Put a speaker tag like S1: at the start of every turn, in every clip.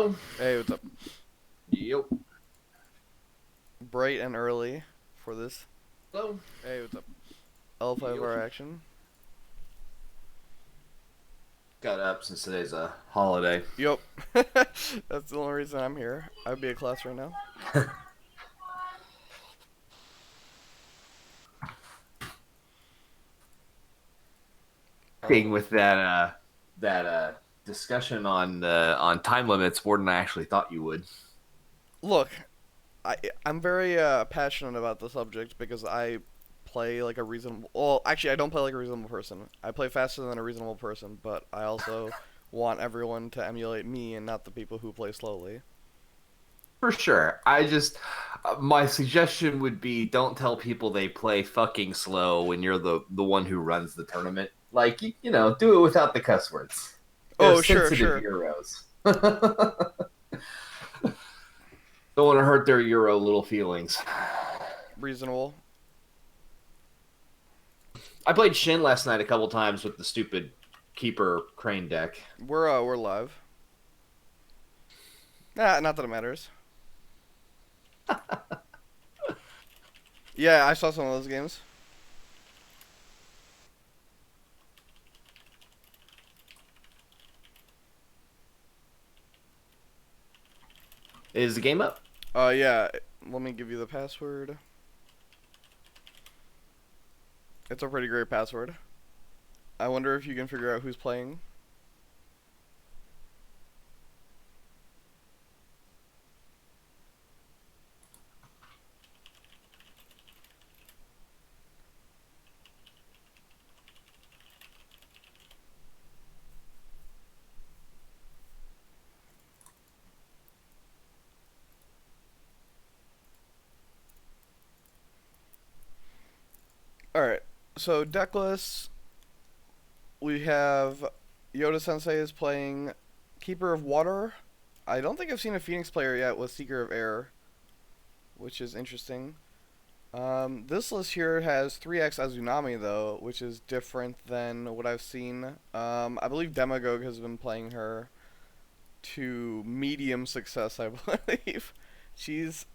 S1: Hello.
S2: Hey, what's up?
S1: Yo.
S2: Bright and early for this.
S1: Hello.
S2: Hey, what's up? L5R
S1: Yo.
S2: action.
S1: Got up since today's a holiday.
S2: Yup. That's the only reason I'm here. I'd be at class right now.
S1: Thing
S2: Um,
S1: with that discussion on time limits more than I actually thought you would.
S2: look, I'm very passionate about the subject because I play like a reasonable. Well, actually, I don't play like a reasonable person. I play faster than a reasonable person, but I also want everyone to emulate me and not the people who play slowly.
S1: For sure. I just my suggestion would be don't tell people they play fucking slow when you're the one who runs the tournament. Like do it without the cuss words. They're
S2: Oh, sure,
S1: sensitive
S2: sure.
S1: Euros. Don't want to hurt their Euro little feelings.
S2: Reasonable.
S1: I played Shin last night a couple times with the stupid keeper crane deck.
S2: We're live. Nah, not that it matters. Yeah, I saw some of those games.
S1: Is the game up?
S2: Yeah. Let me give you the password. It's a pretty great password. I wonder if you can figure out who's playing. Alright. So, decklist. We have YodaSensei is playing Keeper of Water. I don't think I've seen a Phoenix player yet with Seeker of Air, which is interesting. This list here has 3x Azunami, though, which is different than what I've seen. I believe Demagogue has been playing her to medium success, I believe. She's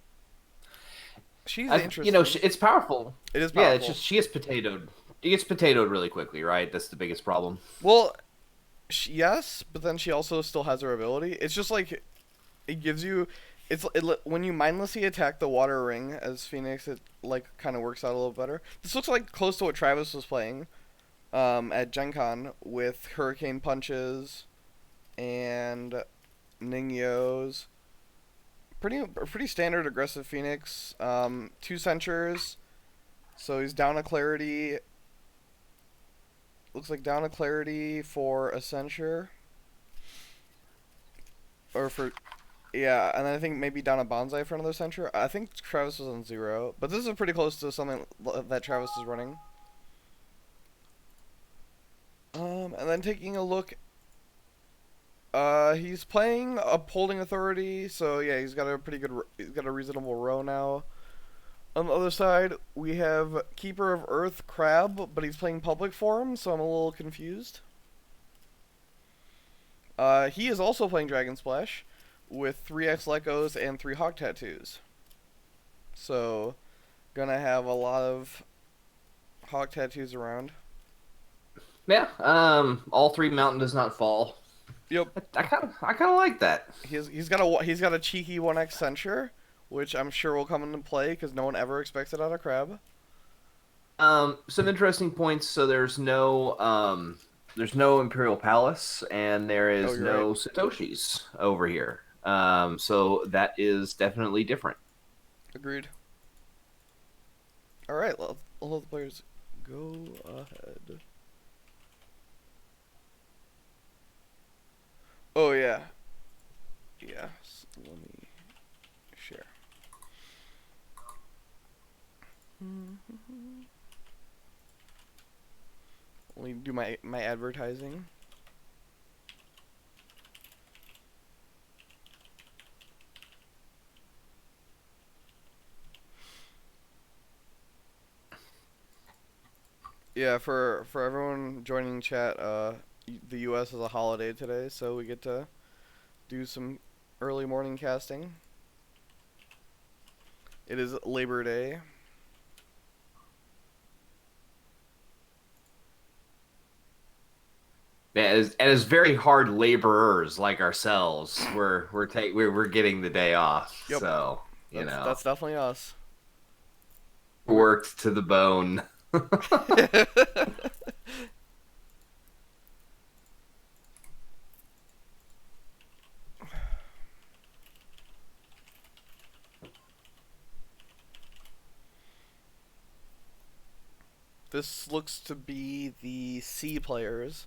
S2: she's interesting.
S1: It's powerful.
S2: It is
S1: Yeah, it's
S2: powerful.
S1: just she gets potatoed. She gets potatoed really quickly, right? That's the biggest problem.
S2: Well, yes, but then she also still has her ability. It's just like it gives you when you mindlessly attack the water ring as Phoenix, it like kind of works out a little better. This looks like close to what Travis was playing at Gen Con with Hurricane Punches and Ningyos. Pretty standard aggressive Phoenix. Two Censures, so he's down a Clarity. Looks like down a Clarity for a Censure. Or for Yeah, and I think maybe down a Bonsai for another Censure. I think Travis was on 0, but this is pretty close to something that Travis is running. And then taking a look, he's playing Upholding Authority, so yeah, he's got a reasonable row now. On the other side, we have Keeper of Earth Crab, but he's playing Public Form, so I'm a little confused. He is also playing Dragon Splash with 3x Lekos and 3 Hawk Tattoos. So, gonna have a lot of Hawk Tattoos around.
S1: Yeah. All three mountain does not fall.
S2: Yep.
S1: I kind of like that.
S2: He's got a cheeky 1x Censure, which I'm sure will come into play because no one ever expects it out of Crab.
S1: Some interesting points. So there's no Imperial Palace and there
S2: Oh,
S1: is
S2: you're right.
S1: no Satoshis over here. So that is definitely different.
S2: Agreed. All right, let the players go ahead. Oh yeah, yeah. Let me share. Let me do my advertising. Yeah, for everyone joining chat, the U.S. is a holiday today, so we get to do some early morning casting. It is Labor Day.
S1: And as very hard laborers like ourselves, we're getting the day off.
S2: Yep,
S1: So,
S2: that's definitely us. We're
S1: worked to the bone.
S2: This looks to be the C players.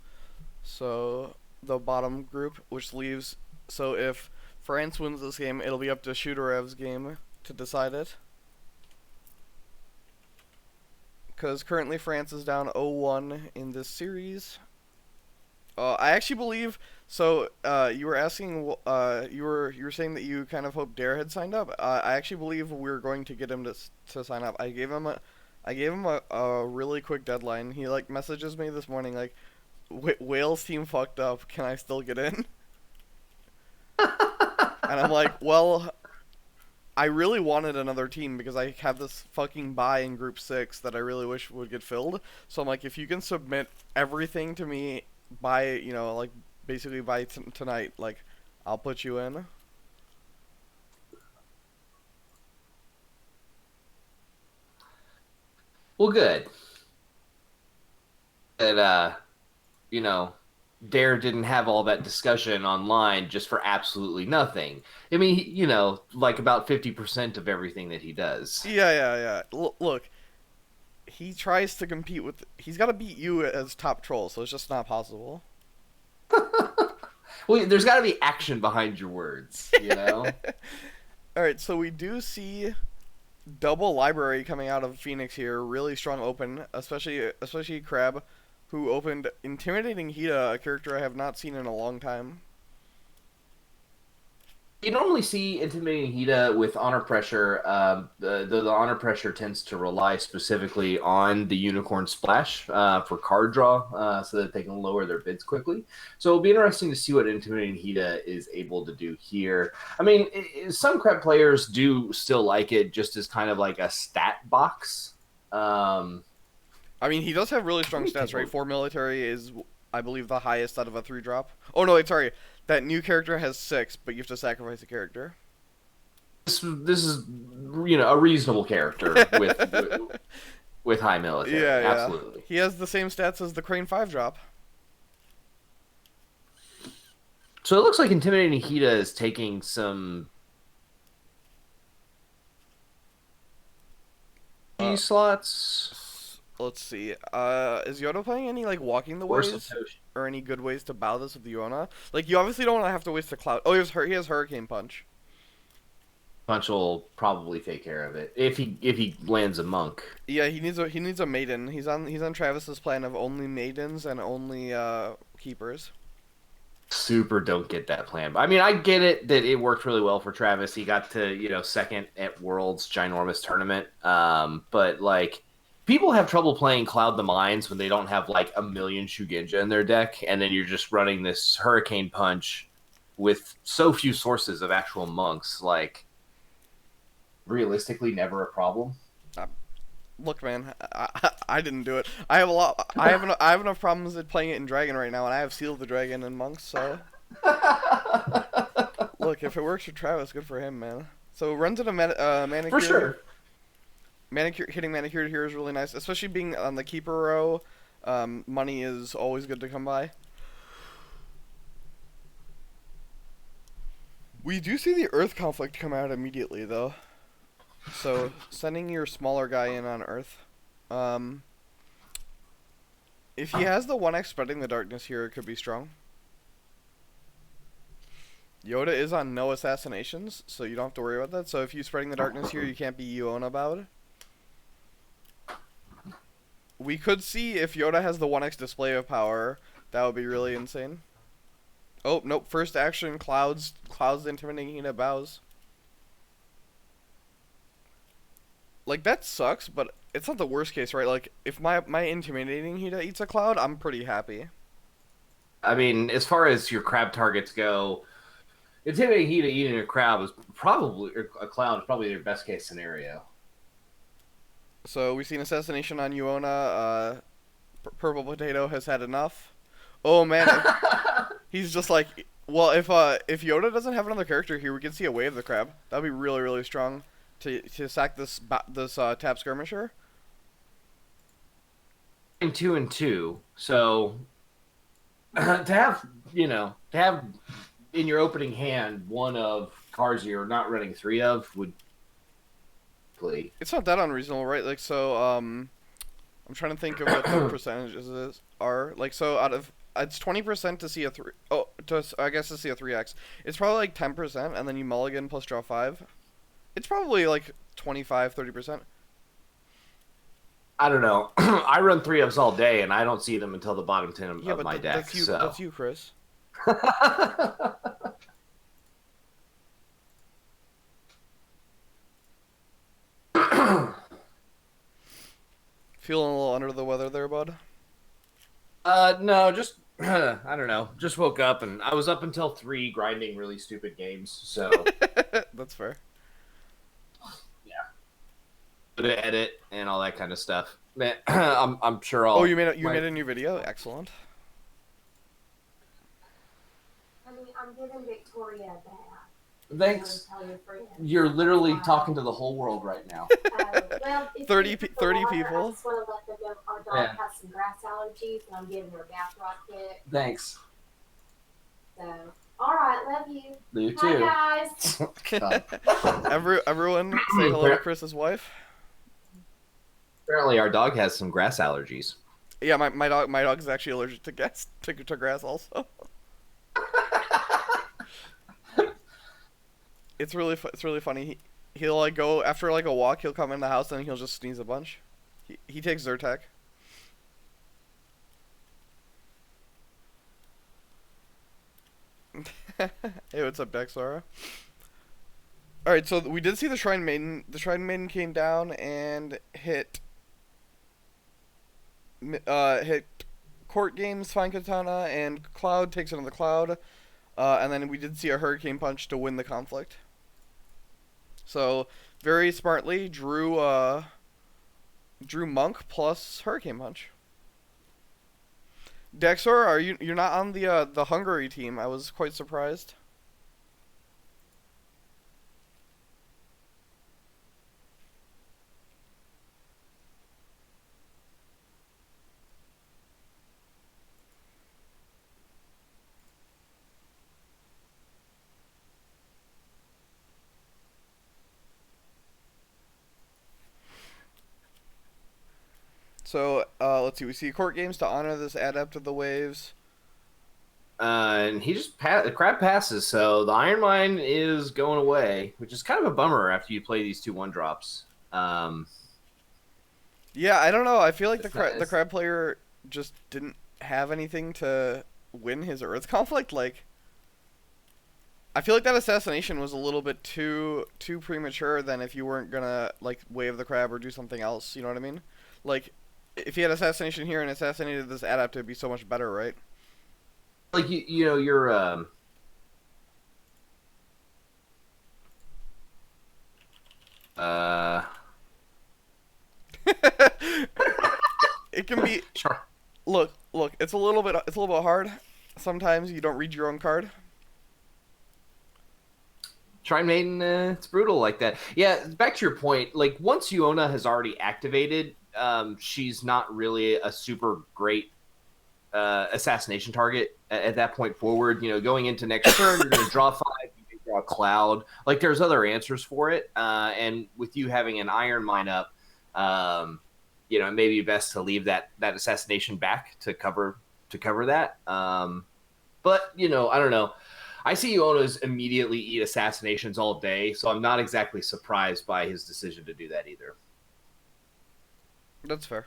S2: So the bottom group, which leaves. So if France wins this game, it'll be up to Shooterev's game to decide it. Because currently France is down 0-1 in this series. I actually believe. So you were asking. You were saying that you kind of hoped Dare had signed up. I actually believe we're going to get him to sign up. I gave him a really quick deadline. He like messages me this morning like, Wales team fucked up. Can I still get in? And I'm like, well, I really wanted another team because I have this fucking bye in Group 6 that I really wish would get filled. So I'm like, if you can submit everything to me by, like, basically by tonight, like, I'll put you in.
S1: Well, good. That you know, Dare didn't have all that discussion online just for absolutely nothing. I mean, like about 50% of everything that he does.
S2: Yeah, yeah, yeah. Look, he tries to compete with. He's got to beat you as top troll, so it's just not possible.
S1: Well, there's got to be action behind your words.
S2: Alright, so we do see double library coming out of Phoenix here. Really strong open, especially Crab, who opened Intimidating Hida, a character I have not seen in a long time.
S1: You normally see intimidating Hida with honor pressure. The honor pressure tends to rely specifically on the unicorn splash for card draw, so that they can lower their bids quickly. So it'll be interesting to see what intimidating Hida is able to do here. I mean, some crab players do still like it just as kind of like a stat box. Um,
S2: I mean, he does have really strong
S1: Let me take
S2: stats,
S1: a
S2: right?
S1: look.
S2: 4 military is, I believe, the highest out of a 3 drop. Oh, no, wait, sorry. That new character has 6, but you have to sacrifice a character.
S1: This is a reasonable character with high military.
S2: Yeah, yeah.
S1: Absolutely.
S2: He has the same stats as the Crane 5 drop.
S1: So it looks like intimidating Hida is taking some
S2: Uh,
S1: slots
S2: let's see. Is Yoda playing any, like, walking the
S1: or
S2: ways?
S1: Satoshi.
S2: Or any good ways to bow this with Yona? Like, you obviously don't want to have to waste a cloud. Oh, he has Hurricane Punch.
S1: Punch will probably take care of it if he lands a monk.
S2: Yeah, he needs a maiden. He's on Travis's plan of only maidens and only keepers.
S1: Super don't get that plan. I mean, I get it that it worked really well for Travis. He got to second at World's ginormous tournament. But like people have trouble playing Cloud the Mines when they don't have like a million Shugenja in their deck, and then you're just running this Hurricane Punch with so few sources of actual monks. Like realistically, never a problem.
S2: Look, man, I didn't do it. I have a lot. I have enough problems with playing it in Dragon right now, and I have Seal of the Dragon and Monks. So look, if it works for Travis, good for him, man. So runs in a manicure.
S1: For sure.
S2: Hitting manicure here is really nice, especially being on the keeper row. Money is always good to come by. We do see the Earth conflict come out immediately, though. So sending your smaller guy in on Earth. If he has the 1x spreading the darkness here, it could be strong. Yoda is on no assassinations, so you don't have to worry about that. So if you spreading the darkness here, you can't be Yona about it. We could see if Yoda has the 1x display of power. That would be really insane. Oh, nope. First action, Clouds intimidating Hina bows. Like, that sucks, but it's not the worst case, right? Like, if my intimidating Hina eats a Cloud, I'm pretty happy.
S1: I mean, as far as your crab targets go, Intimidating Hida eating a crowd was probably a clown is probably their best case scenario.
S2: So we see an assassination on Yuona. Purple Potato has had enough. Oh man, he's just like, well, if Yoda doesn't have another character here, we can see a wave the crab. That'd be really really strong to sack this tap skirmisher.
S1: 2-2, so to have in your opening hand one of cards you're not running three of would play.
S2: It's not that unreasonable, right? Like so, I'm trying to think of what the percentages are. Like so, out of it's 20% to see a three. Oh, I guess to see a 3x. It's probably like 10%, and then you mulligan plus draw 5. It's probably like 25-30%.
S1: I don't know. I run three ofs all day, and I don't see them until the bottom 10 of my deck.
S2: That's you.
S1: So.
S2: That's you, Chris. Feeling a little under the weather there, bud?
S1: No, just I don't know. Just woke up and I was up until 3 grinding really stupid games. So
S2: That's fair.
S1: yeah, to edit and all that kind of stuff. Man, I'm sure I'll.
S2: Oh, you made a new video. Excellent.
S3: Honey, I'm giving Victoria a bath.
S1: Thanks.
S3: Tell your friend.
S1: You're literally talking to the whole world right now.
S3: Well,
S2: 30
S3: people. I
S2: people.
S3: just want to let them know our dog has some grass allergies, and I'm giving her a bath right quick.
S1: Thanks.
S3: So, all right, love you.
S1: You too.
S3: Hi guys.
S2: Everyone, say hello to Chris's wife.
S1: Apparently, our dog has some grass allergies.
S2: Yeah, my dog is actually allergic to grass also. It's really funny. He'll like go after like a walk. He'll come in the house and he'll just sneeze a bunch. He takes Zyrtec. Hey, what's up, Dexara? All right, so we did see the Shrine Maiden. The Shrine Maiden came down and hit Court Games, Fine Katana, and Cloud takes another Cloud. And then we did see a Hurricane Punch to win the conflict. So very smartly drew Monk plus Hurricane Punch. Dexor, you're not on the Hungary team? I was quite surprised. So, let's see. We see Court Games to honor this Adept of the Waves.
S1: And he just the crab passes, so the Iron Mine is going away, which is kind of a bummer after you play these 2 1-drops.
S2: Yeah, I don't know. I feel like the crab player just didn't have anything to win his Earth conflict. Like, I feel like that assassination was a little bit too premature than if you weren't gonna like wave the crab or do something else. You know what I mean? Like, if he had assassination here and assassinated this Adept, it'd be so much better, right?
S1: Like you know you're
S2: It can be.
S1: sure.
S2: Look. It's a little bit hard. Sometimes you don't read your own card.
S1: Shrine Maiden, it's brutal like that. Yeah, back to your point. Like once Yuona has already activated, she's not really a super great assassination target at that point forward. You know, going into next turn, you're going to draw 5, you may draw a Cloud. Like there's other answers for it, and with you having an Iron Mine up, you know, it may be best to leave that assassination back to cover that. But you know, I don't know. I see Yuona's immediately eat assassinations all day, so I'm not exactly surprised by his decision to do that either.
S2: That's fair.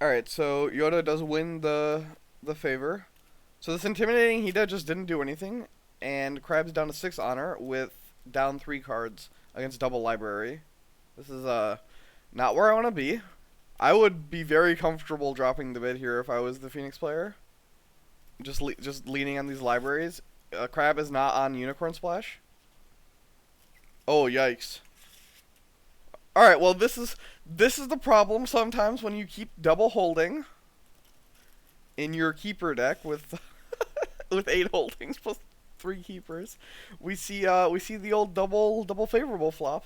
S2: Alright, so Yoda does win the favor. So this intimidating Hida just didn't do anything, and Crab's down to 6 honor with down 3 cards against double library. This is Not where I want to be. I would be very comfortable dropping the bid here if I was the Phoenix player. Just leaning on these libraries. Crab is not on Unicorn Splash. Oh, yikes. Alright, well this is the problem sometimes when you keep double holding in your keeper deck with with 8 holdings plus 3 keepers. We see the old double favorable flop.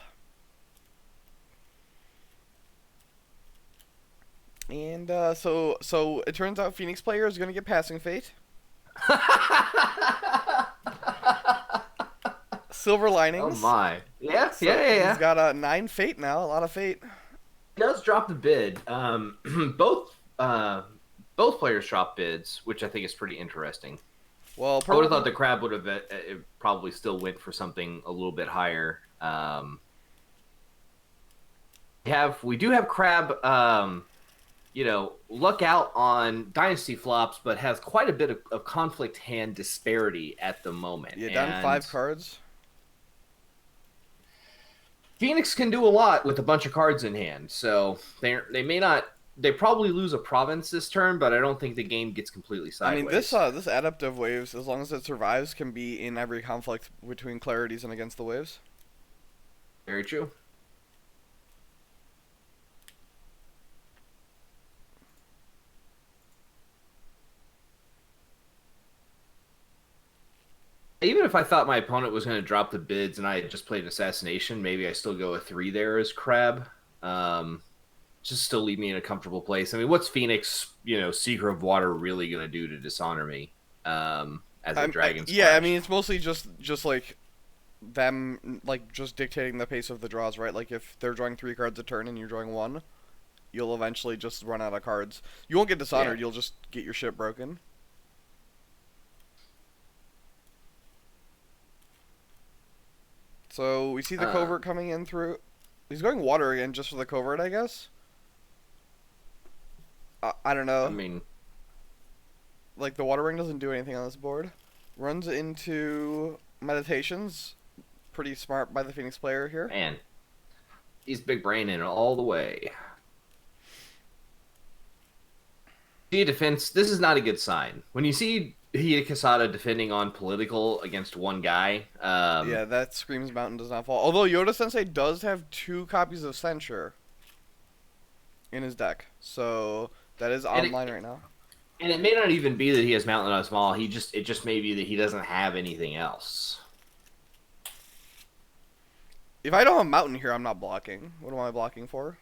S2: And so it turns out Phoenix player is gonna get passing fate. Silver linings.
S1: Oh my. Yeah,
S2: So
S1: yeah.
S2: He's got a 9 fate now, a lot of fate.
S1: He does drop the bid. Both players drop bids, which I think is pretty interesting.
S2: Well,
S1: I would have thought the crab would have probably still went for something a little bit higher. We do have crab. Luck out on dynasty flops, but has quite a bit of conflict hand disparity at the moment.
S2: Yeah, down 5 cards.
S1: Phoenix can do a lot with a bunch of cards in hand, so they may not. They probably lose a province this turn, but I don't think the game gets completely sideways.
S2: I mean, this adaptive waves, as long as it survives, can be in every conflict between clarities and against the waves.
S1: Very true. Even if I thought my opponent was going to drop the bids and I had just played Assassination, maybe I still go a 3 there as crab. Just still leave me in a comfortable place. I mean, what's Phoenix, Seeker of Water really going to do to dishonor me as a Dragon Splash?
S2: Yeah, I mean, it's mostly just like them, like, just dictating the pace of the draws, right? Like, if they're drawing 3 cards a turn and you're drawing 1, you'll eventually just run out of cards. You won't get dishonored, you'll just get your shit broken. So, we see the covert coming in through... He's going water again just for the covert, I guess? I don't know.
S1: I mean...
S2: Like, the water ring doesn't do anything on this board. Runs into meditations. Pretty smart by the Phoenix player here.
S1: Man. He's big brain in all the way. See defense, this is not a good sign. When you see Hida Quesada defending on political against one guy...
S2: yeah, that screams Mountain does not fall. Although YodaSensei does have 2 copies of Censure in his deck. So, that is online right now.
S1: And it may not even be that he has Mountain on small. It just may be that he doesn't have anything else.
S2: If I don't have Mountain here, I'm not blocking. What am I blocking for?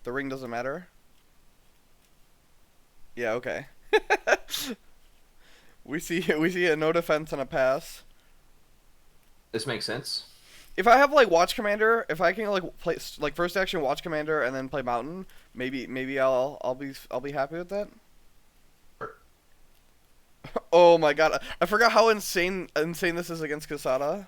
S2: The ring doesn't matter? Yeah, okay. We see a no defense and a pass.
S1: This makes sense.
S2: If I have like Watch Commander, if I can like play like first action Watch Commander and then play Mountain, maybe I'll be happy with that. Oh my god, I forgot how insane this is against Quesada.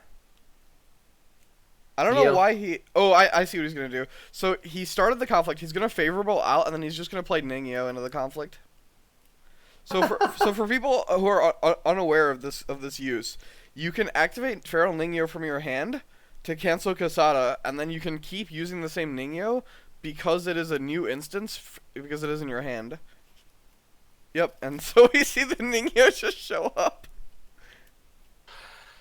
S2: I don't know why he... Oh, I see what he's going to do. So, he started the conflict. He's going to favorable out, and then he's just going to play Ningyo into the conflict. So, for people who are unaware of this use, you can activate Feral Ningyo from your hand to cancel Quesada, and then you can keep using the same Ningyo because it is a new instance, because it is in your hand. Yep, and so we see the Ningyo just show up.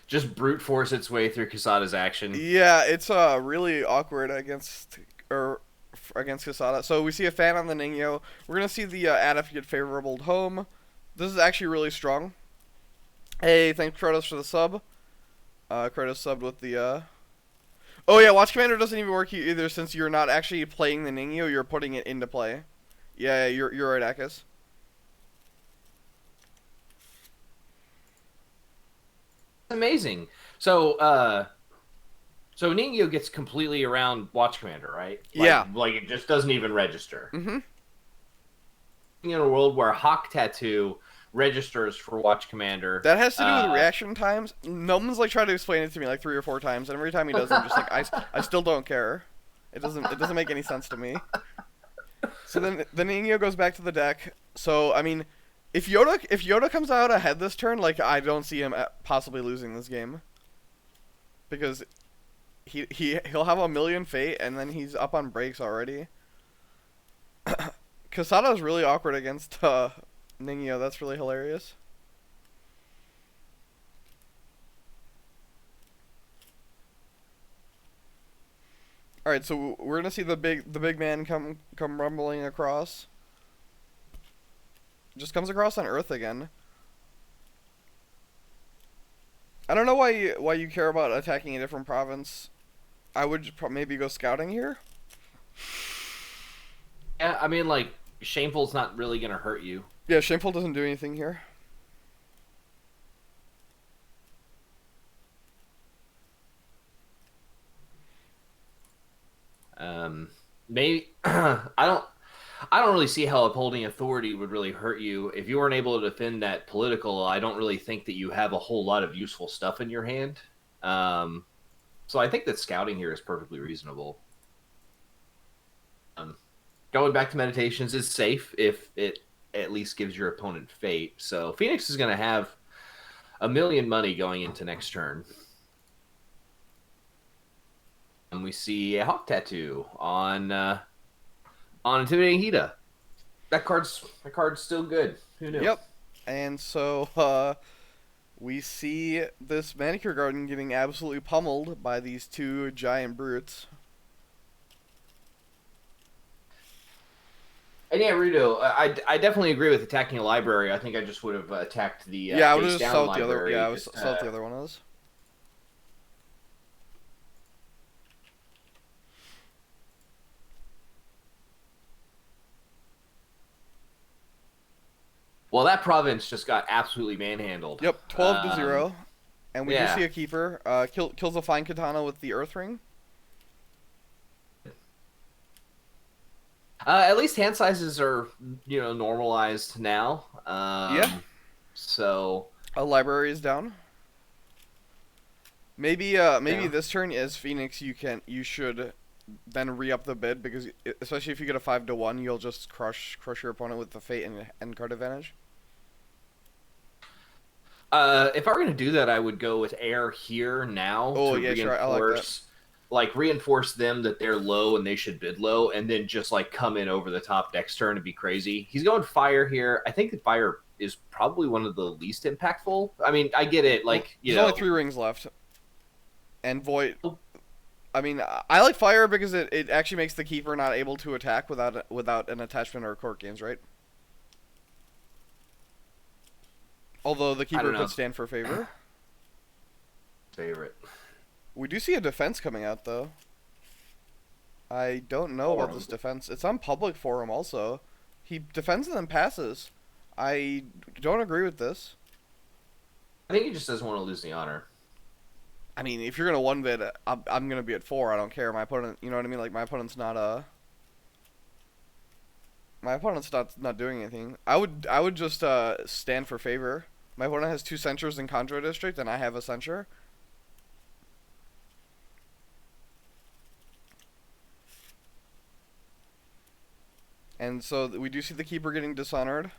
S1: Just brute force its way through Quesada's action.
S2: Yeah, it's really awkward against Quesada. So we see a fan on the Ningyo. We're gonna see the Adif get favorable home. This is actually really strong. Hey, thanks Kratos for the sub. Kratos subbed with the Oh yeah, Watch Commander doesn't even work either since you're not actually playing the Ningyo, you're putting it into play. Yeah, you're right, Akis.
S1: Amazing. So Ningyo gets completely around Watch Commander, right? Like it just doesn't even register.
S2: Mm-hmm.
S1: In a world where Hawk Tattoo registers for Watch Commander.
S2: That has to do with reaction times. Noman's like tried to explain it to me like 3 or 4 times, and every time he does, I'm just like, I still don't care. It doesn't make any sense to me. So then the Ningyo goes back to the deck. So I mean, if Yoda comes out ahead this turn, like I don't see him possibly losing this game, because he'll have a million fate and then he's up on breaks already. Kasada's really awkward against Ningyo. That's really hilarious. All right, so we're gonna see the big man come rumbling across. Just comes across on Earth again. I don't know why you care about attacking a different province. I would maybe go scouting here.
S1: Yeah, I mean, like, Shameful's not really gonna hurt you.
S2: Yeah, Shameful doesn't do anything here.
S1: Maybe I don't really see how upholding authority would really hurt you. If you weren't able to defend that political, I don't really think that you have a whole lot of useful stuff in your hand. So I think that scouting here is perfectly reasonable. Going back to meditations is safe if it at least gives your opponent fate. So Phoenix is going to have a million money going into next turn. And we see a hawk tattoo on intimidating Hida. That card's still good. Who knew?
S2: Yep. And so we see this manicure garden getting absolutely pummeled by these two giant brutes.
S1: And yeah, Rudo, I definitely agree with attacking a library. I think I just would have attacked the
S2: I would have
S1: face
S2: just
S1: down
S2: saw what the other.
S1: library.
S2: Yeah, I was saw what the other one is.
S1: Well, that province just got absolutely manhandled.
S2: Yep, 12-0, and we do
S1: yeah.
S2: see a keeper kills a fine katana with the earth ring.
S1: At least hand sizes are, normalized now.
S2: Yeah.
S1: So
S2: A library is down. Maybe this turn as Phoenix you should then re-up the bid, because especially if you get a 5-1, you'll just crush your opponent with the fate and end card advantage.
S1: if I were going to do that, I would go with air here now
S2: Oh,
S1: to
S2: yeah,
S1: reinforce,
S2: sure. I like that.
S1: Reinforce them that they're low and they should bid low, and then just come in over the top next turn and be crazy. He's going fire here. I think that fire is probably one of the least impactful. I mean, I get it.
S2: There's only 3 rings left, and void. I mean, I like fire because it actually makes the keeper not able to attack without an attachment or court games, right? Although the keeper could stand for favor.
S1: Favorite.
S2: We do see a defense coming out, though. I don't know about this defense. It's on public forum also. He defends and then passes. I don't agree with this.
S1: I think he just doesn't want to lose the honor.
S2: I mean, if you're gonna one bid, I'm gonna be at 4. I don't care. My opponent, you know what I mean? Like my opponent's not not doing anything. I would just stand for favor. My opponent has 2 censures in Contra District, and I have a censure. And so we do see the keeper getting dishonored.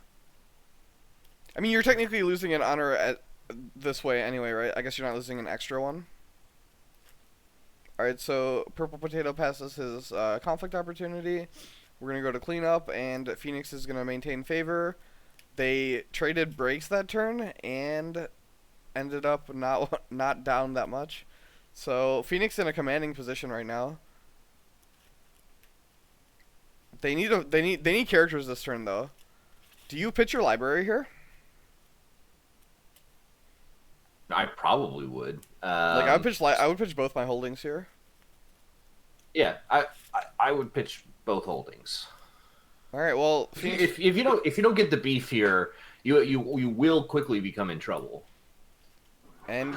S2: I mean, you're technically losing an honor this way anyway, right? I guess you're not losing an extra one. Alright, so Purple Potato passes his conflict opportunity. We're going to go to cleanup, and Phoenix is going to maintain favor. They traded breaks that turn and ended up not down that much. So Phoenix in a commanding position right now. They need characters this turn though. Do you pitch your library here?
S1: I probably would.
S2: I would pitch both my holdings here.
S1: Yeah, I would pitch both holdings.
S2: All right. Well,
S1: if you don't get the beef here, you will quickly become in trouble.
S2: And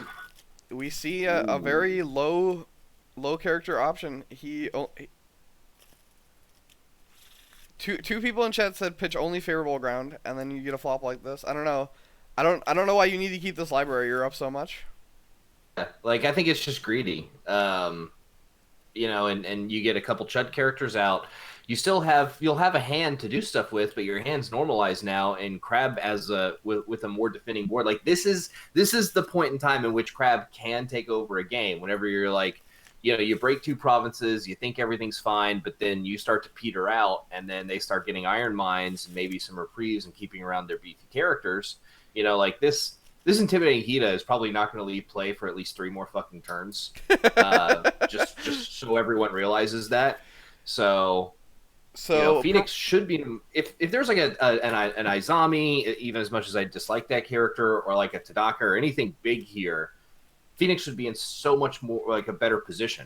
S2: we see a very low character option. Two people in chat said pitch only favorable ground, and then you get a flop like this. I don't know. I don't know why you need to keep this library. You're up so much.
S1: Yeah, I think it's just greedy. And you get a couple chud characters out. You'll have a hand to do stuff with, but your hand's normalized now, and Crab with a more defending board. This is the point in time in which Crab can take over a game. Whenever you're you break two provinces, you think everything's fine, but then you start to peter out, and then they start getting iron mines and maybe some reprieves and keeping around their beefy characters. Like this intimidating Hida is probably not going to leave play for at least 3 more fucking turns. Just so everyone realizes that. So
S2: So
S1: Phoenix should be, if there's like an Izami, even as much as I dislike that character, or like a Tadaka or anything big here, Phoenix should be in so much more like a better position.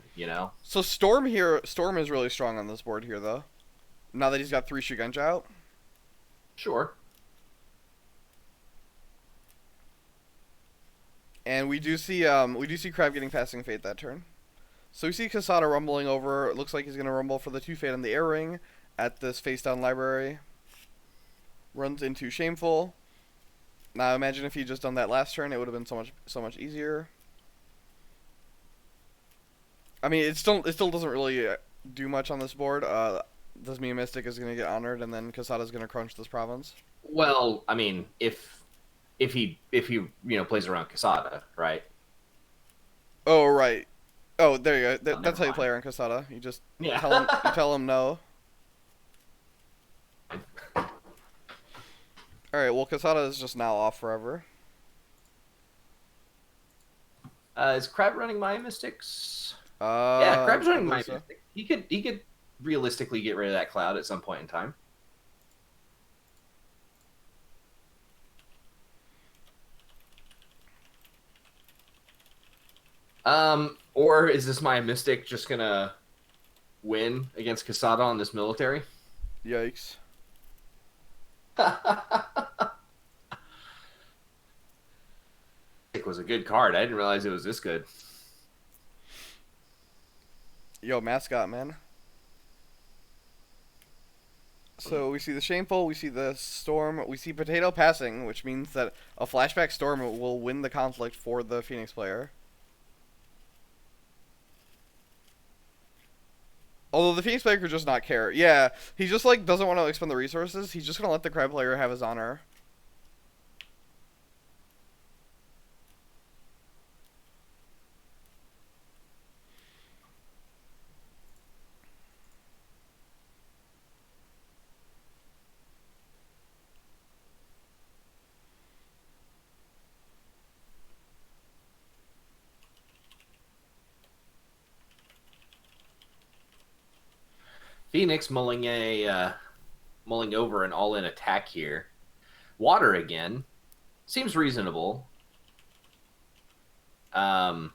S2: So Storm is really strong on this board here, though. Now that he's got 3 Shugenja out.
S1: Sure.
S2: And we do see Crab getting Passing Fate that turn. So we see Kasada rumbling over. It looks like he's gonna rumble for the 2 Fate on the Air Ring at this face down library. Runs into Shameful. Now imagine if he just done that last turn, it would have been so much easier. I mean, it still doesn't really do much on this board. Does mean Mystic is gonna get honored, and then Kasada's gonna crunch this province.
S1: Well, I mean, if he plays around Kasada, right?
S2: Oh right. Oh, there you go.
S1: Oh,
S2: That's how you
S1: never
S2: play around Kasada. You just
S1: Yeah.
S2: tell him no. All right. Well, Kasada is just now off forever.
S1: Is Crab running my Mystics? Yeah, Crab's running my Mystic. He could realistically get rid of that cloud at some point in time. Or is this my Mystic just gonna win against Kasada on this military?
S2: Yikes.
S1: It was a good card. I didn't realize it was this good.
S2: Yo, mascot, man. So we see the Shameful, we see the Storm, we see Potato passing, which means that a flashback Storm will win the conflict for the Phoenix player. Although the Phoenix player could just not care. Yeah, he just like doesn't want to expend the resources. He's just gonna let the Crab player have his honor.
S1: Phoenix mulling over an all-in attack here. Water again seems reasonable. As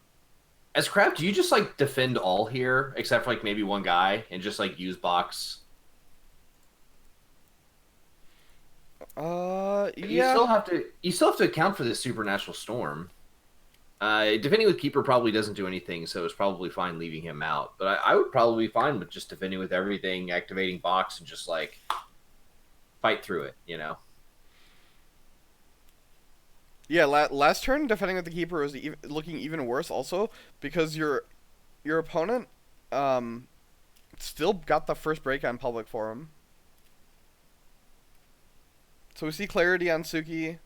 S1: Crab, do you just like defend all here except for like maybe one guy and just like use box?
S2: Yeah.
S1: You still have to account for this supernatural storm. Defending with Keeper probably doesn't do anything, so it's probably fine leaving him out. But I would probably be fine with just defending with everything, activating box, and just like fight through it,
S2: Yeah, last turn defending with the Keeper was looking even worse also because your opponent still got the first break on public for him. So we see Clarity on Suki.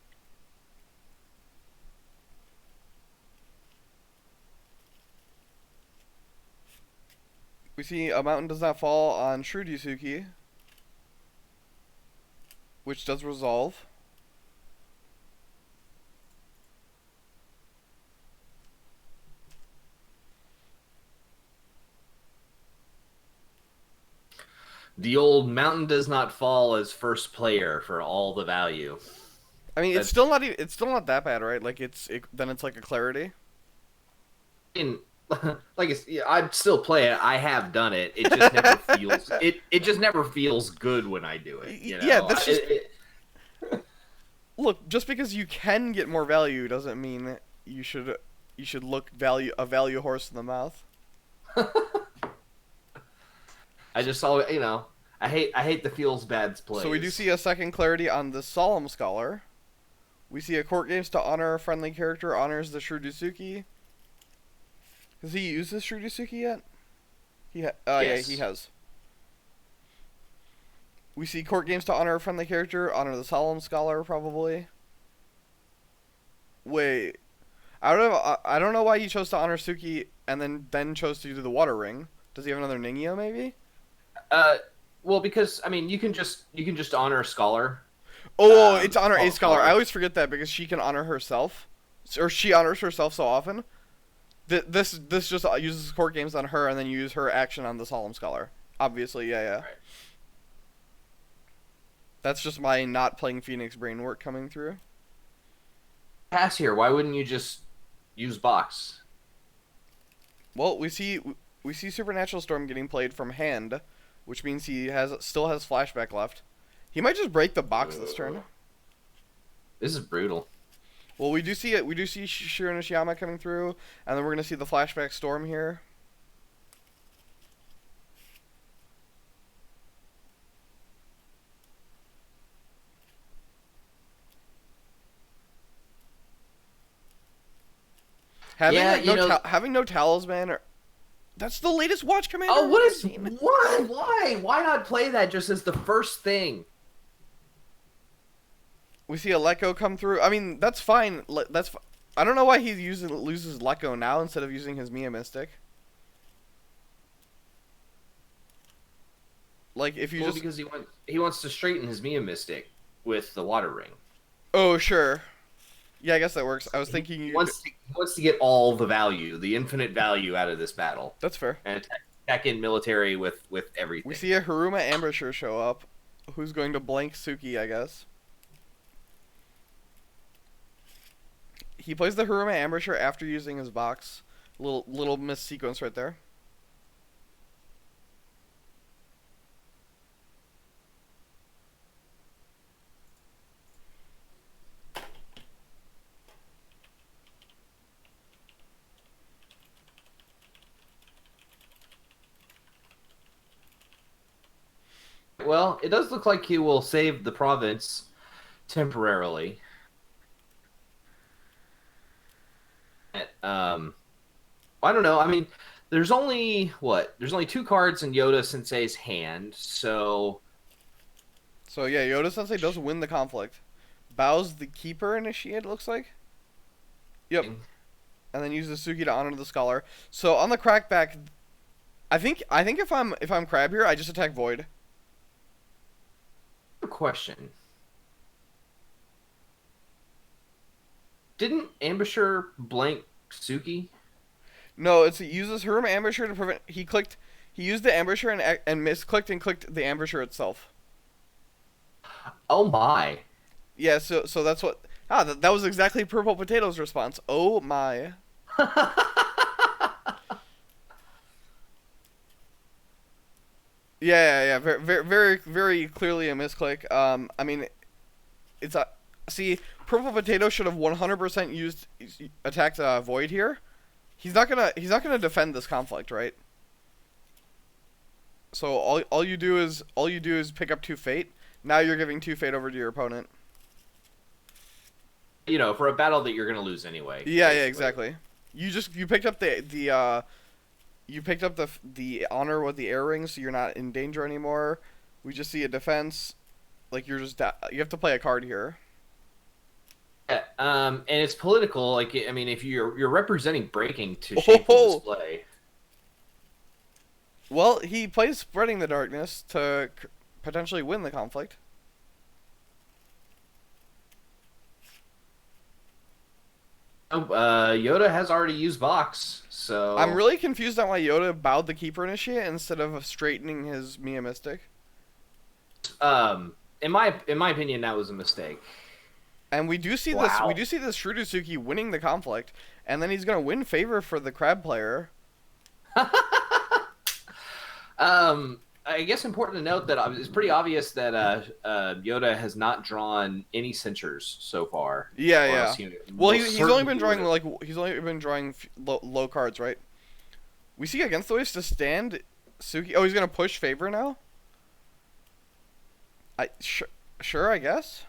S2: We see a mountain does not fall on Shrewd Yusuke, which does resolve.
S1: The old mountain does not fall as first player for all the value.
S2: I mean, it's still not that bad, right? Like then it's like a Clarity.
S1: I'd still play it. I have done it. It just never feels it just never feels good when I do it.
S2: Yeah, that's just. Look, just because you can get more value doesn't mean you should look a value horse in the mouth.
S1: I just saw I hate the feels bad plays.
S2: So we do see a second Clarity on the Solemn Scholar. We see a court games to honor a friendly character honors the Shrewdusuki. Has he used this Shrewdusuki yet? Yes. Yeah, he has. We see court games to honor a friendly character, honor the Solemn Scholar, probably. Wait. I don't know why he chose to honor Suki and then chose to do the water ring. Does he have another Ningyo maybe?
S1: Uh, well, because I mean, you can just honor a scholar.
S2: Oh, it's honor a
S1: Call
S2: scholar. I
S1: scholar.
S2: always forget that because she can honor herself, or she honors herself so often. This just uses court games on her and then you use her action on the solemn scholar. Obviously, yeah, yeah.
S1: Right.
S2: That's just my not playing Phoenix brain work coming through.
S1: Pass here. Why wouldn't you just use box?
S2: Well, we see Supernatural Storm getting played from hand, which means he still has flashback left. He might just break the box this turn.
S1: This is brutal.
S2: Well, we do see it. We do see Shiro Nishiyama coming through, and then we're gonna see the flashback Storm here. Having
S1: Yeah,
S2: like having no talisman or that's the latest watch commander.
S1: Oh, what
S2: I've
S1: is
S2: seen.
S1: why? Why? Why not play that just as the first thing?
S2: We see a Lekko come through. I mean, that's fine. I don't know why he loses Lekko now instead of using his Mia Mystic. Like if you
S1: Well,
S2: just
S1: because he wants to straighten his Mia Mystic with the water ring.
S2: oh sure, yeah, I guess that works. I was thinking
S1: He
S2: you.
S1: wants to get all the value, the infinite value out of this battle,
S2: That's fair.
S1: and attack in military with everything.
S2: We see a Haruma Ambusher show up, who's going to blank Suki, I guess. He plays the Haruma Ambusher after using his box. Little miss sequence right there.
S1: Well, it does look like he will save the province temporarily. I don't know. I mean, there's only what? There's only two cards in YodaSensei's hand, so
S2: So yeah, YodaSensei does win the conflict. Bows the Keeper Initiate, looks like. Yep. And then uses Suki to honor the scholar. So on the crackback, I think if I'm Crab here, I just attack Void.
S1: question. Didn't Ambusher blank Suki?
S2: No, it uses Haruma Ambusher to prevent. He used the Ambusher and misclicked and clicked the Ambusher itself.
S1: Oh my.
S2: Yeah, so that's what. That was exactly Purple Potato's response. Oh my. Yeah. Very clearly a misclick. I mean, it's a see. Purple Potato should have 100% attacked Void here. He's not gonna defend this conflict, right? So all you do is pick up 2 fate. Now you're giving 2 fate over to your opponent.
S1: You know, for a battle that you're gonna lose anyway.
S2: Yeah,
S1: basically.
S2: exactly. You picked up the honor with the air ring, so you're not in danger anymore. We just see a defense, like you have to play a card here.
S1: Yeah, and it's political. Like, I mean, if you're representing breaking to shameful display.
S2: Well, he plays Spreading the Darkness to potentially win the conflict.
S1: Yoda has already used box, so
S2: I'm really confused on why Yoda bowed the Keeper Initiate instead of straightening his Mia Mystic.
S1: in my opinion, that was a mistake.
S2: And we do see
S1: Wow.
S2: this Shrudasuki winning the conflict, and then he's gonna win favor for the crab player.
S1: I guess important to note that it's pretty obvious that Yoda has not drawn any censures so far.
S2: Yeah. Well, he's only been drawing
S1: drawing
S2: low cards, right? We see against the waves to stand Suki. Oh, he's gonna push favor now. Sure, I guess.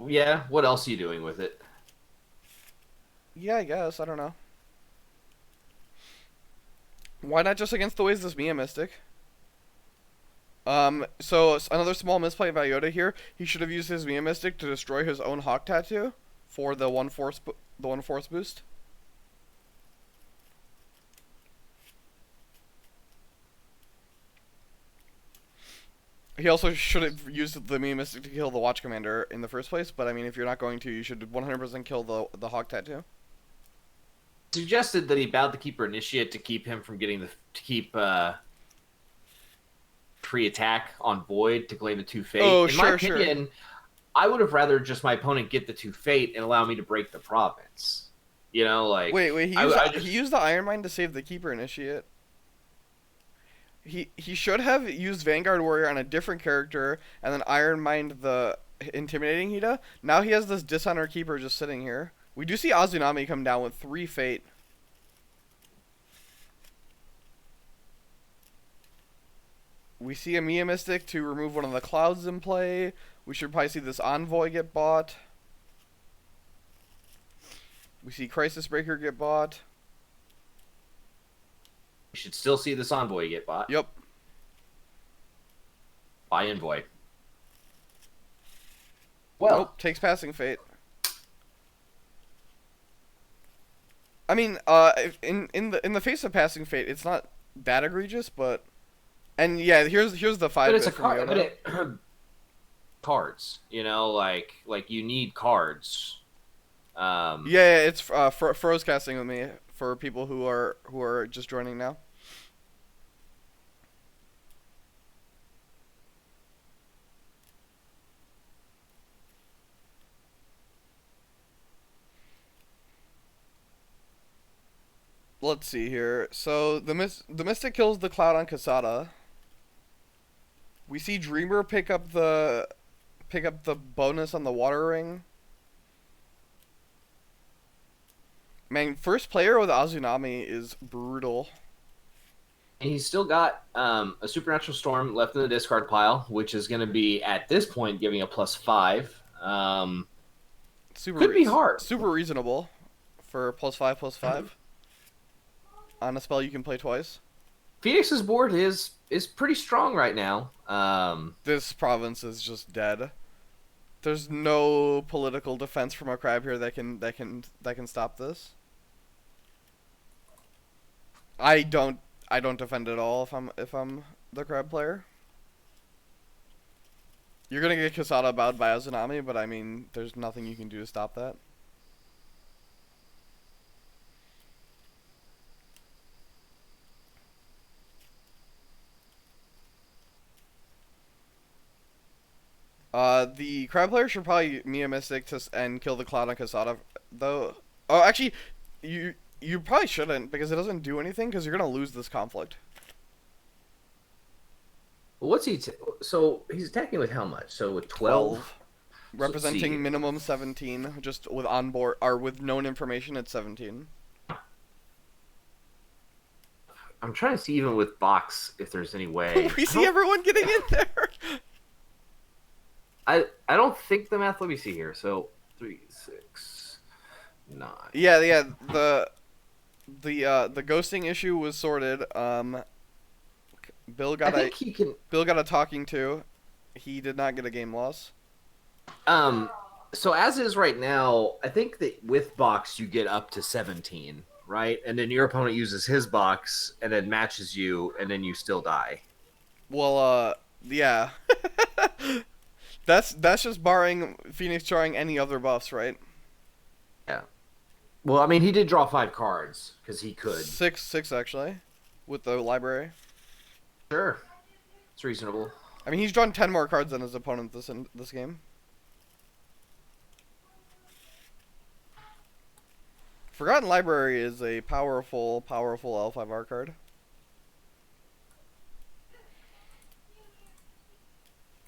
S1: Yeah, what else are you doing with it?
S2: Yeah, I guess. I don't know. Why not just against the waves this Mia Mystic? So another small misplay by Yoda here. He should have used his Mia Mystic to destroy his own Hawk Tattoo for the 1 force The one force boost. He also should have used the Meme Mystic to kill the Watch Commander in the first place, but I mean, if you're not going to, you should 100% kill the Hawk Tattoo.
S1: Suggested that he bowed the Keeper Initiate to keep him from getting pre-attack on Void to claim the 2 Fate.
S2: Oh,
S1: in my opinion, I would have rather just my opponent get the 2 Fate and allow me to break the province. You know, like...
S2: Wait, he used the Iron Mine to save the Keeper Initiate. He should have used Vanguard Warrior on a different character and then Iron Mined the Intimidating Hida. Now he has this Dishonor Keeper just sitting here. We do see Azunami come down with 3 Fate. We see a Mia Mystic to remove one of the clouds in play. We should probably see this Envoy get bought. We see Crisis Breaker get bought.
S1: You should still see this Envoy get bought.
S2: Yep.
S1: Buy Envoy. Well,
S2: nope, takes Passing Fate. I mean, in the face of Passing Fate, it's not that egregious, but yeah, here's the 5.
S1: But it's a card. But it, cards, you know, like you need cards.
S2: Yeah, it's froze casting with me for people who are just joining now. Let's see here. So the Mystic kills the Cloud on Kasada. We see Dreamer pick up the bonus on the Water Ring. Man, first player with Azunami is brutal.
S1: And he's still got a Supernatural Storm left in the discard pile, which is going to be, at this point, giving a +5. Could be hard.
S2: Super reasonable for +5/+5. On a spell you can play twice.
S1: Phoenix's board is pretty strong right now.
S2: This province is just dead. There's no political defense from a crab here that can stop this. I don't defend at all if I'm the crab player. You're gonna get Kasada bowed by Azunami, but I mean, there's nothing you can do to stop that. The crab player should probably Mia Mystic and kill the Cloud on Kasada, though. Oh, actually, you probably shouldn't, because it doesn't do anything, because you're gonna lose this conflict.
S1: What's he? So he's attacking with how much? So with 12?
S2: Representing minimum 17, just with onboard or with known information at 17.
S1: I'm trying to see even with box if there's any way.
S2: We see everyone getting in there.
S1: I don't think the math. Let me see here. So 3, 6, 9.
S2: Yeah. The ghosting issue was sorted. Bill got a talking to. He did not get a game loss.
S1: So as is right now, I think that with box you get up to 17, right? And then your opponent uses his box and then matches you, and then you still die.
S2: Well, yeah. That's just barring Phoenix drawing any other buffs, right?
S1: Yeah. Well, I mean, he did draw 5 cards because he could.
S2: Six actually, with the library.
S1: Sure, it's reasonable.
S2: I mean, he's drawn 10 more cards than his opponent this game. Forgotten Library is a powerful L5R card.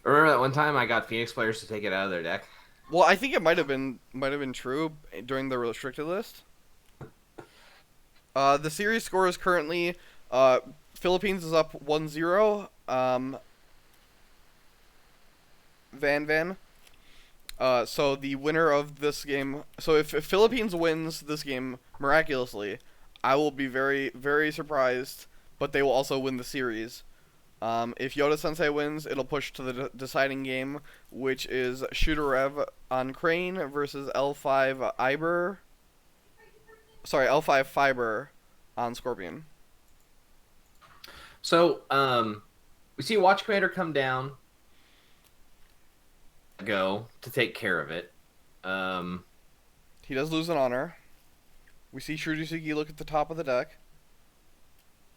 S1: Remember that one time I got Phoenix players to take it out of their deck?
S2: Well, I think it might have been true during the restricted list. The series score is currently Philippines is up 1-0. Van. So the winner of this game. So if Philippines wins this game miraculously, I will be very, very surprised. But they will also win the series. If YodaSensei wins, it'll push to the deciding game, which is Shooter Rev on Crane versus L5R. sorry, L5 fiber on Scorpion.
S1: So, we see Watch Commander come down, go to take care of it.
S2: He does lose an honor. We see Shurusugi look at the top of the deck.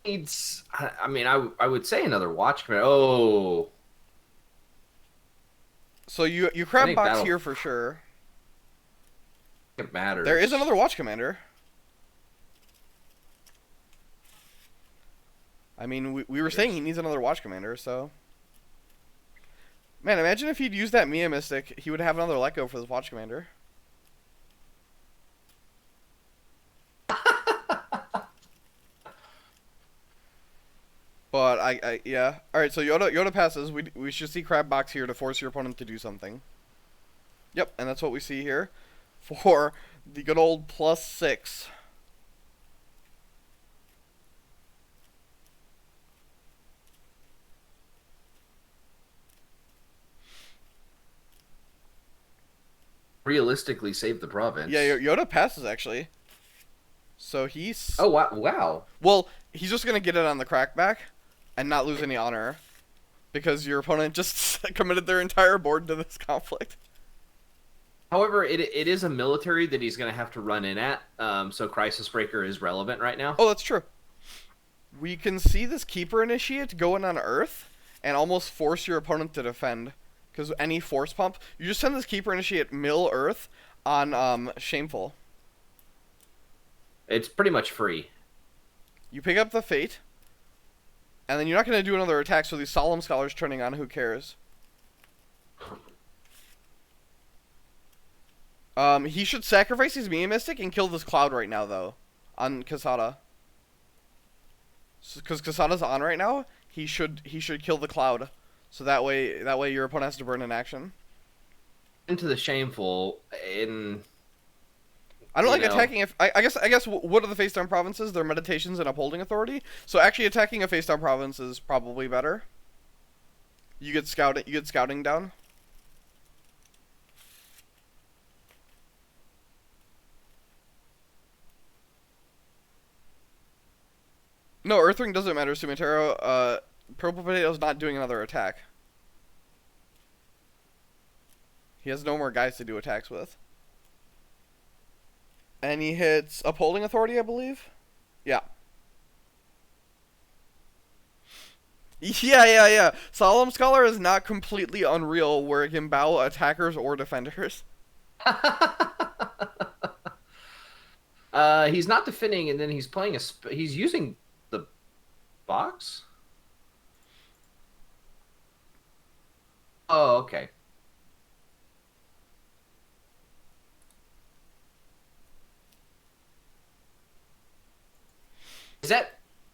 S1: I mean, I would say another Watch Commander. Oh,
S2: So you
S1: I
S2: crab
S1: think
S2: box
S1: that'll-
S2: here for sure.
S1: it matters.
S2: There is another Watch Commander. I mean, we were saying he needs another Watch Commander, so... Man, imagine if he'd used that Mia Mystic, he would have another Let Go for this Watch Commander. But yeah. Alright, so Yoda passes. We should see Crab Box here to force your opponent to do something. Yep, and that's what we see here for the good old +6.
S1: Realistically, save the province.
S2: Yeah, Yoda passes actually. So he's...
S1: Oh wow! Wow.
S2: Well, he's just gonna get it on the crackback and not lose any honor because your opponent just committed their entire board to this conflict.
S1: However, it is a military that he's going to have to run in at. So Crisis Breaker is relevant right now.
S2: Oh, that's true. We can see this Keeper Initiate go in on Earth and almost force your opponent to defend. Because any force pump, you just send this Keeper Initiate mill Earth on Shameful.
S1: It's pretty much free.
S2: You pick up the Fate, and then you're not going to do another attack, so these Solemn Scholars turning on, who cares? He should sacrifice his Mia Mystic and kill this Cloud right now, though, on Kasada. Because Kasada's on right now, he should kill the Cloud, so that way your opponent has to burn an action.
S1: Into the Shameful in.
S2: I don't like
S1: know.
S2: attacking. If I guess what are the face down provinces? They're meditations and upholding authority. So actually, attacking a face down province is probably better. You get scouting down. No, Earthring doesn't matter, Sumitero. Purple Potato's not doing another attack. He has no more guys to do attacks with. And he hits Upholding Authority, I believe? Yeah. Yeah. Solemn Scholar is not completely unreal where it can bow attackers or defenders.
S1: He's not defending, and then he's playing he's using the box. Oh, okay.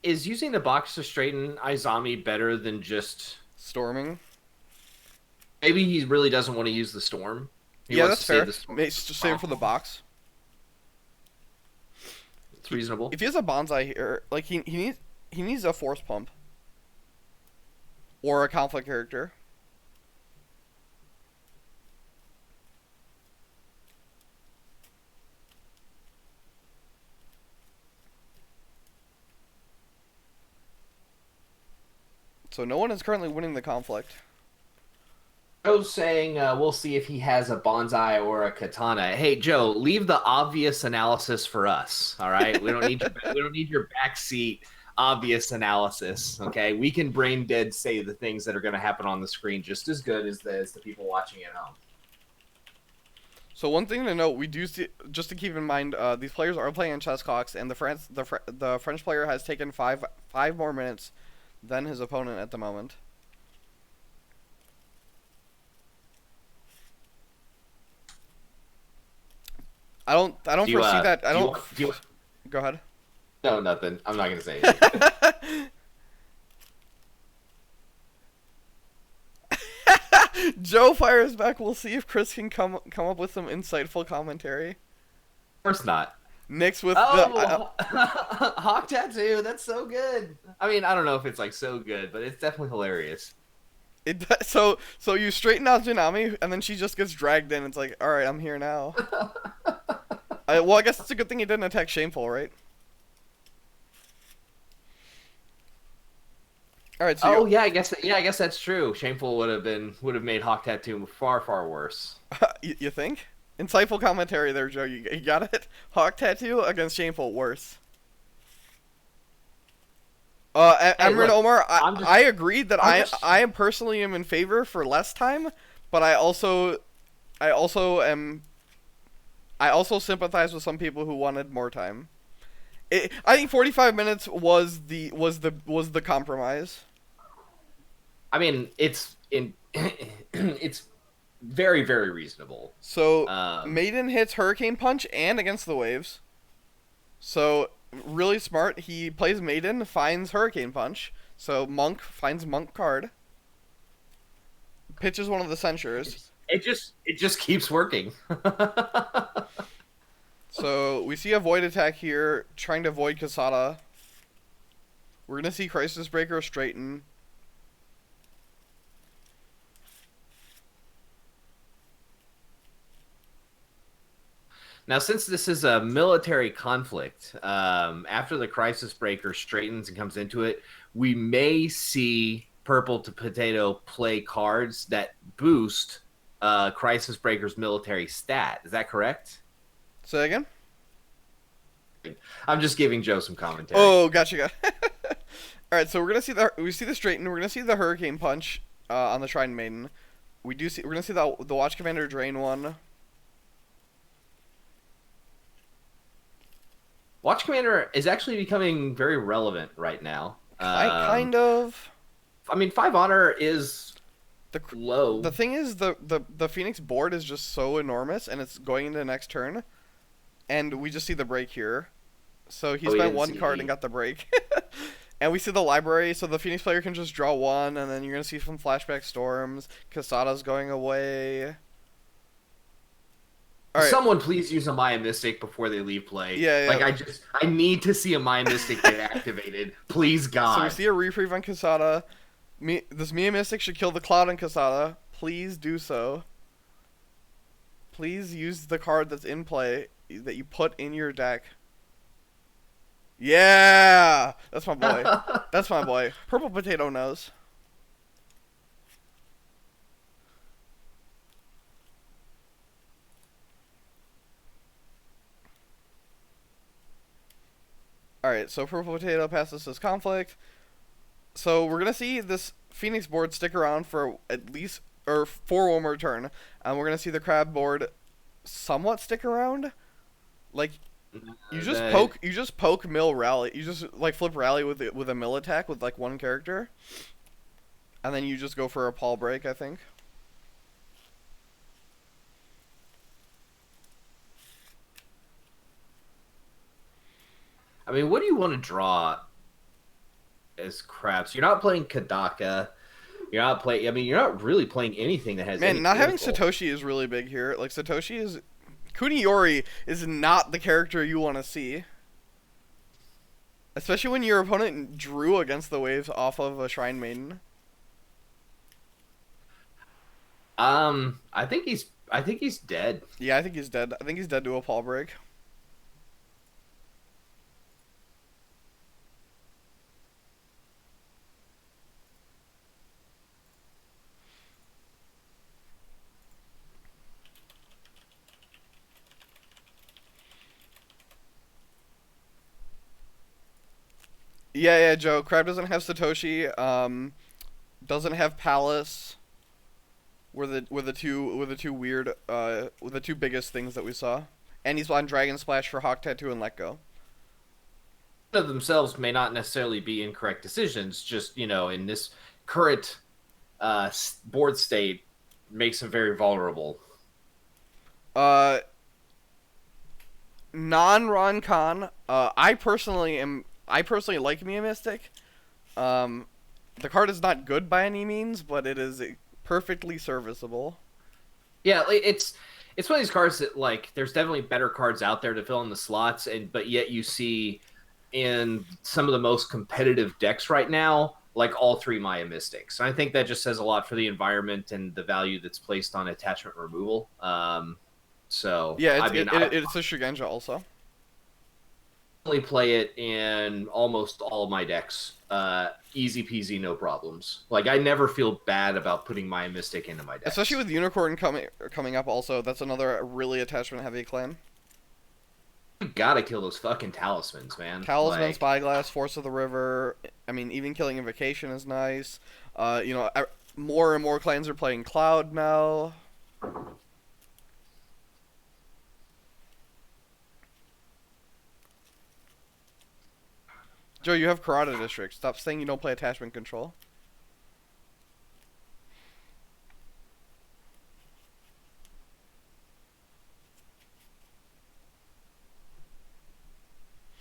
S1: Is using the box to straighten Izami better than just
S2: Storming.
S1: maybe he really doesn't want to use the storm? He
S2: Yeah,
S1: wants
S2: that's
S1: to save
S2: fair.
S1: the storm.
S2: Just save it for the box.
S1: It's reasonable.
S2: If he has a bonsai here, like he needs a force pump. Or a conflict character. So no one is currently winning the conflict.
S1: Joe's saying we'll see if he has a bonsai or a katana. Hey Joe, leave the obvious analysis for us. All right, we don't need your backseat obvious analysis. Okay, we can brain dead say the things that are going to happen on the screen just as good as the people watching at home.
S2: So one thing to note, we do see, just to keep in mind, these players are playing on chess clocks, and the French player has taken five more minutes than his opponent at the moment. I don't foresee that. Go ahead.
S1: No, nothing. I'm not going to say anything.
S2: Joe fires back. We'll see if Chris can come up with some insightful commentary.
S1: Of course not.
S2: Mixed with
S1: Hawk Tattoo. That's so good. I mean, I don't know if it's like so good, but it's definitely hilarious.
S2: So you straighten out Janami, and then she just gets dragged in. It's like, all right, I'm here now. Well, I guess it's a good thing he didn't attack Shameful, right? All right, so
S1: Oh yeah, I guess that's true. Shameful would have made Hawk Tattoo far worse.
S2: you think? Insightful commentary there, Joe. You got it. Hawk Tattoo against Shameful, worse.
S1: Hey,
S2: Emran
S1: look,
S2: Omar,
S1: I'm just
S2: I agreed that
S1: I'm just
S2: I am personally am in favor for less time, but I also sympathize with some people who wanted more time. I think 45 minutes was the compromise.
S1: I mean, it's very reasonable.
S2: So
S1: Um,
S2: Maiden hits Hurricane Punch and against the waves. So really smart. He plays Maiden, finds Hurricane Punch. So Monk finds Monk card, pitches one of the censures.
S1: it just keeps working.
S2: So we see a Void attack here, trying to avoid Kasada. We're gonna see Crisis Breaker straighten.
S1: Now, since this is a military conflict, after the Crisis Breaker straightens and comes into it, we may see Purple to Potato play cards that boost Crisis Breaker's military stat. Is that correct?
S2: Say again?
S1: I'm just giving Joe some commentary.
S2: Oh, gotcha. All right, so we're gonna see the straighten. We're gonna see the Hurricane Punch on the Shrine Maiden. We're gonna see the Watch Commander drain one.
S1: Watch Commander is actually becoming very relevant right now.
S2: Kind of.
S1: I mean, 5 honor is low.
S2: The thing is, the Phoenix board is just so enormous, and it's going into the next turn, and we just see the break here. So he spent one card and got the break. And we see the library, so the Phoenix player can just draw one, and then you're going to see some Flashback Storms. Kasada's going away.
S1: Right. Someone please use a Maya Mystic before they leave play.
S2: Yeah.
S1: Like, I need to see a Maya Mystic get activated. Please, God.
S2: So we see a reprieve on Kasada. This Mia Mystic should kill the Cloud on Kasada. Please do so. Please use the card that's in play that you put in your deck. Yeah! That's my boy. That's my boy. Purple Potato knows. Alright, so Purple Potato passes this conflict. So we're going to see this Phoenix board stick around for at least, or for one more turn. And we're going to see the Crab board somewhat stick around. Like, you just poke mill rally. You just like flip rally with a mill attack with like one character, and then you just go for a Paul break, I think.
S1: I mean, what do you want to draw as craps? You're not playing Kadaka. You're not playing. I mean, you're not really playing anything that has.
S2: Man, not having Satoshi is really big here. Like Satoshi is. Kuniyori is not the character you want to see. Especially when your opponent drew against the waves off of a Shrine Maiden.
S1: I think he's dead.
S2: Yeah, I think he's dead. I think he's dead to a Paul break. Yeah, Joe. Crab doesn't have Satoshi. Doesn't have Palace. Were the two biggest things that we saw, and he's on Dragon Splash for Hawk Tattoo and Let Go.
S1: Of themselves may not necessarily be incorrect decisions. Just in this current board state, makes them very vulnerable.
S2: Non-Ron Khan. I personally like Mia Mystic. The card is not good by any means, but it is perfectly serviceable.
S1: Yeah, it's one of these cards that there's definitely better cards out there to fill in the slots, but yet you see in some of the most competitive decks right now, like all three Maya Mystics. And I think that just says a lot for the environment and the value that's placed on attachment removal. So
S2: Yeah,
S1: I mean, I
S2: it's a Shugenja also.
S1: only play it in almost all of my decks. Easy peasy, no problems. Like I never feel bad about putting my Mystic into my
S2: Especially
S1: decks.
S2: with Unicorn coming up also, that's another really attachment heavy clan.
S1: You gotta kill those fucking talismans, man.
S2: Talisman,
S1: Like
S2: Spyglass, Force of the River. I mean, even killing Invocation is nice. You know, more and more clans are playing Cloud now. Joe, you have Karada District. Stop saying you don't play attachment control.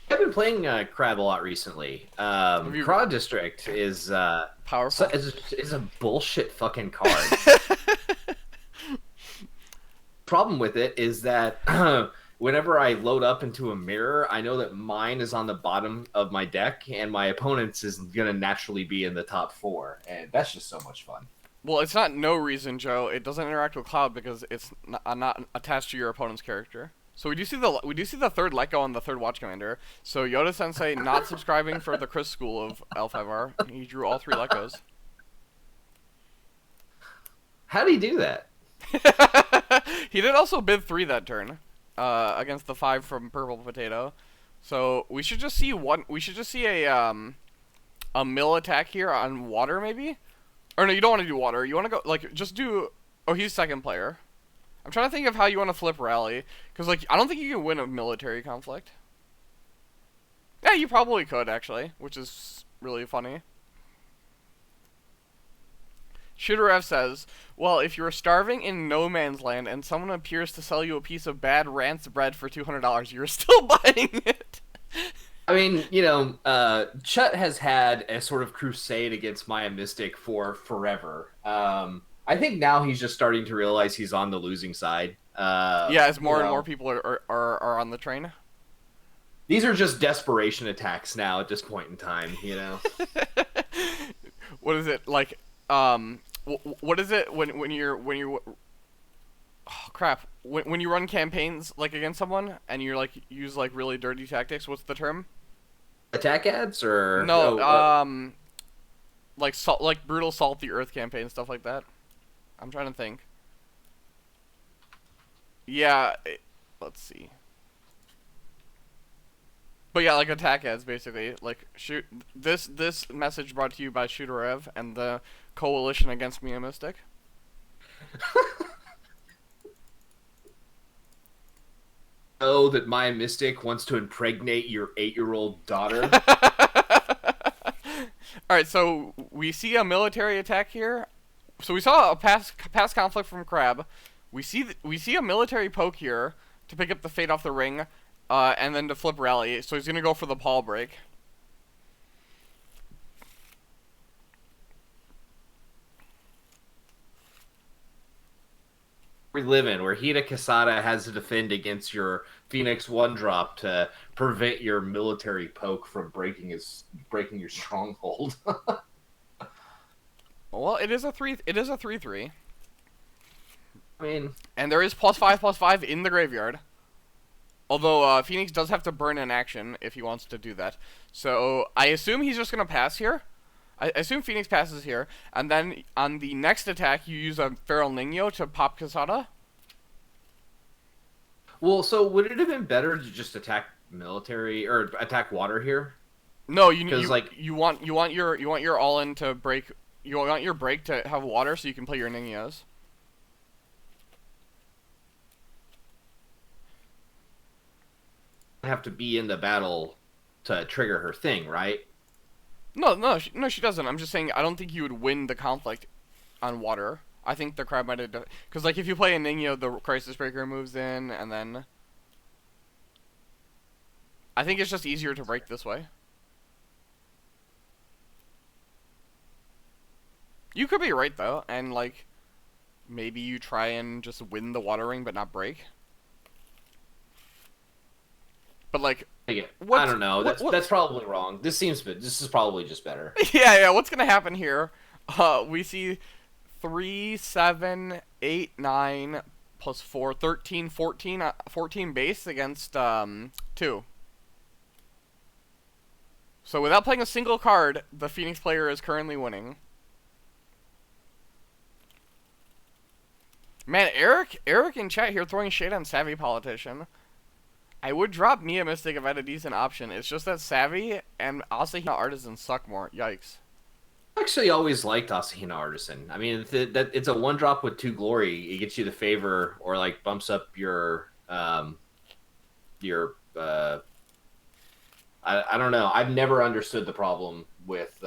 S1: I've been playing Crab a lot recently.
S2: Have you
S1: Craw District
S2: powerful?
S1: is a bullshit fucking card. Problem with it is that whenever I load up into a mirror, I know that mine is on the bottom of my deck, and my opponent's is gonna naturally be in the top four, and that's just so much fun.
S2: Well, it's not no reason, Joe. It doesn't interact with Cloud because it's not attached to your opponent's character. So we do see the third Let Go on the third Watch Commander. So YodaSensei not subscribing for the Chris School of L5R. He drew all 3 Let Goes.
S1: How do you do that?
S2: He did also bid 3 that turn, against the 5 from Purple Potato. So we should just see one. We should just see a mill attack here on water, maybe. Or no, you don't want to do water. You want to go like just do. Oh, he's second player. I'm trying to think of how you want to flip rally, because like I don't think you can win a military conflict. Yeah, you probably could actually, which is really funny. Shooter F says, well, if you're starving in no man's land and someone appears to sell you a piece of bad Rance bread for $200, you're still buying it.
S1: I mean, Chut has had a sort of crusade against Maya Mystic for forever. I think now he's just starting to realize he's on the losing side.
S2: Yeah, as more and more people are on the train.
S1: These are just desperation attacks now at this point in time,
S2: What is it like? What is it when you're oh crap when you run campaigns like against someone and you're like use like really dirty tactics? What's the term?
S1: Attack ads or
S2: No, like brutal salt the earth campaign stuff like that. I'm trying to think. Yeah, let's see. But yeah, like attack ads basically. Like shoot this message brought to you by Shooter Ev and the Coalition Against Mia Mystic.
S1: know that Maya Mystic wants to impregnate your 8-year-old daughter.
S2: All right, so we see a military attack here. So we saw a past conflict from Crab. We see a military poke here to pick up the Fate off the ring, and then to flip rally. So he's gonna go for the Paul break.
S1: We live in where Hida Kasada has to defend against your Phoenix 1-drop to prevent your military poke from breaking your stronghold.
S2: Well, it is a 3/3.
S1: I mean,
S2: and there is +5/+5 in the graveyard. Although Phoenix does have to burn an action if he wants to do that. So I assume he's just gonna pass here. I assume Phoenix passes here, and then on the next attack you use a Feral Nino to pop Kasada.
S1: well, so would it have been better to just attack military or attack water here?
S2: No, you
S1: like
S2: you want your all in to break. You want your break to have water so you can play your Ninos.
S1: have to be in the battle to trigger her thing, right?
S2: No, she doesn't. I'm just saying I don't think you would win the conflict on water. I think the crab might have done because like if you play a Nino, the Crisis Breaker moves in, and then I think it's just easier to break this way. You could be right though, and like maybe you try and just win the water ring but not break. But like,
S1: I don't know. That's probably wrong. This is probably just better.
S2: yeah. What's gonna happen here? We see 3, 7, 8, 9 plus 4, 13, 14, 14 base against 2. So without playing a single card, the Phoenix player is currently winning. Man, Eric in chat here throwing shade on Savvy Politician. I would drop Mia Mystic if I had a decent option. It's just that Savvy and Asahina Artisan suck more. Yikes.
S1: I actually always liked Asahina Artisan. I mean, that it's a 1-drop with 2 glory. It gets you the favor or like bumps up your I don't know. I've never understood the problem with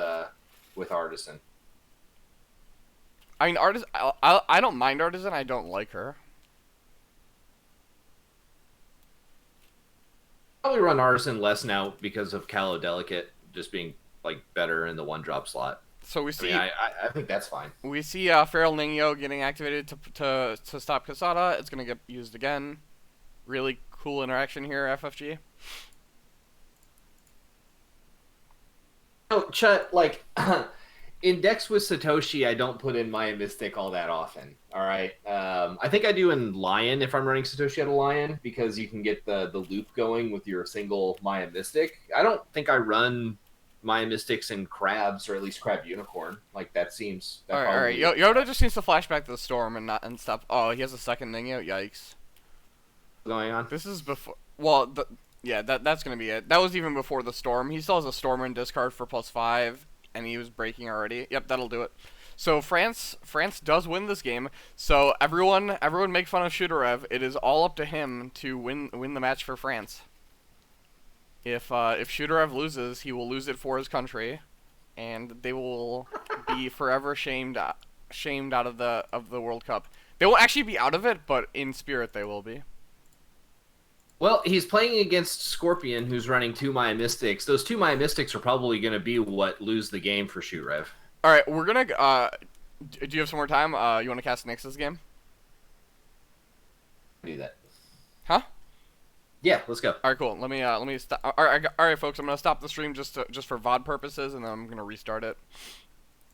S1: Artisan.
S2: I mean, I don't mind Artisan. I don't like her.
S1: Probably run Artisan less now because of Callow Delicate just being like better in the 1-drop slot.
S2: So we see.
S1: I think that's fine.
S2: We see Feral Ningyo getting activated to stop Kasada. It's gonna get used again. Really cool interaction here, FFG.
S1: Oh, Chet, like in decks with Satoshi, I don't put in Maya Mystic all that often. All right, I think I do in Lion if I'm running Satoshi at a Lion because you can get the loop going with your single Maya Mystic. I don't think I run Maya Mystics and Crabs, or at least Crab Unicorn. Like that seems.
S2: All right. Yoda just needs to flashback to the storm and stop. Oh, he has a second Ningyo. Yikes.
S1: Going on.
S2: This is before. Well, yeah, that's gonna be it. That was even before the storm. He still has a storm in discard for +5, and he was breaking already. Yep, that'll do it. So France does win this game. So everyone make fun of Shudarev. It is all up to him to win the match for France. If Shudarev loses, he will lose it for his country, and they will be forever shamed out of the World Cup. They won't actually be out of it, but in spirit they will be.
S1: Well, he's playing against Scorpion, who's running 2 Maya Mystics. Those 2 Maya Mystics are probably going to be what lose the game for Shudarev.
S2: All right, we're gonna. Do you have some more time? You want to cast Nyx's game?
S1: Do that.
S2: Huh?
S1: Yeah, let's go.
S2: All right, cool. Let me stop. All right, folks. I'm gonna stop the stream just for VOD purposes, and then I'm gonna restart it.